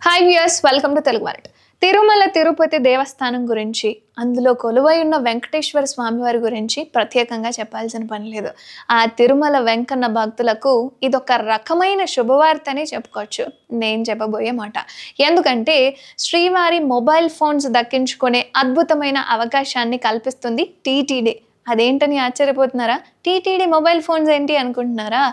Hi viewers, welcome to Telugu వార్త. తిరుమల తిరుపతి దేవస్థానం గురించి, అందులో కొలువై ఉన్న వెంకటేశ్వర స్వామి వారి గురించి ప్రత్యేకంగా చెప్పాల్సిన పని లేదు. ఆ తిరుమల వెంకన్న భక్తులకు ఇదొక రకమైన శుభవార్త అని చెప్పుకోవచ్చు నేను చెప్పబోయే మాట. ఎందుకంటే శ్రీవారి మొబైల్ ఫోన్స్ దక్కించుకునే అద్భుతమైన అవకాశాన్ని కల్పిస్తుంది టీటీడీ. అదేంటని ఆశ్చర్యపోతున్నారా? టీటీడీ మొబైల్ ఫోన్స్ ఏంటి అనుకుంటున్నారా?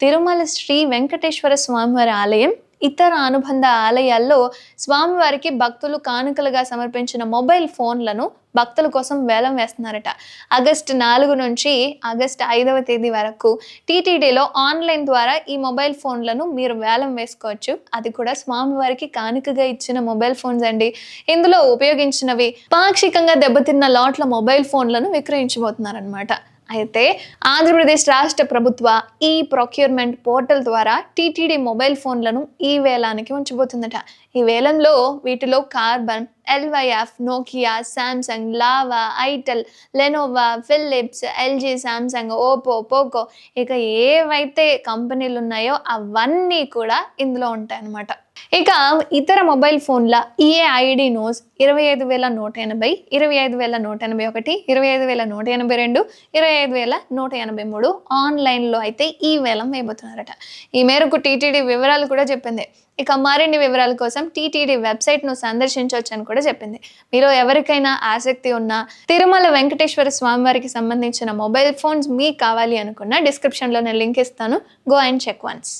తిరుమల శ్రీ వెంకటేశ్వర స్వామివారి ఆలయం, ఇతర అనుబంధ ఆలయాల్లో స్వామివారికి భక్తులు కానుకలుగా సమర్పించిన మొబైల్ ఫోన్లను భక్తుల కోసం వేలం వేస్తున్నారట. ఆగస్టు 4 నుంచి ఆగస్టు 5వ తేదీ వరకు టీటీడీలో ఆన్లైన్ ద్వారా ఈ మొబైల్ ఫోన్లను మీరు వేలం వేసుకోవచ్చు. అది కూడా స్వామివారికి కానుకగా ఇచ్చిన మొబైల్ ఫోన్స్ అండి. ఇందులో ఉపయోగించినవి పాక్షికంగా దెబ్బతిన్న లాట్ల మొబైల్ ఫోన్లను విక్రయించబోతున్నారనమాట. అయితే ఆంధ్రప్రదేశ్ రాష్ట్ర ప్రభుత్వ ఈ ప్రొక్యూర్మెంట్ పోర్టల్ ద్వారా టీటీడీ మొబైల్ ఫోన్లను ఈ వేలానికి ఉంచబోతుందట. ఈ వేలంలో వీటిలో carbon, LYF, Nokia, Samsung, lava, itel, Lenovo, Philips, LG, Samsung, Oppo, Poco, ఇక ఏవైతే కంపెనీలు ఉన్నాయో అవన్నీ కూడా ఇందులో ఉంటాయన్నమాట. ఇక ఇతర మొబైల్ ఫోన్ల ఈఏఐడి నోస్ 25,180, 25,181, 25,182, 25,183 ఆన్లైన్లో అయితే ఈ వేలం వేయబోతున్నారట. ఈ మేరకు టీటీడీ వివరాలు కూడా చెప్పింది. ఇక మరిన్ని వివరాల కోసం టీటీడీ వెబ్సైట్ను సందర్శించవచ్చు అని కూడా చెప్పింది. మీలో ఎవరికైనా ఆసక్తి ఉన్నా, తిరుమల వెంకటేశ్వర స్వామివారికి సంబంధించిన మొబైల్ ఫోన్స్ మీకు కావాలి అనుకున్నా డిస్క్రిప్షన్లో నేను లింక్ ఇస్తాను. Go and check once.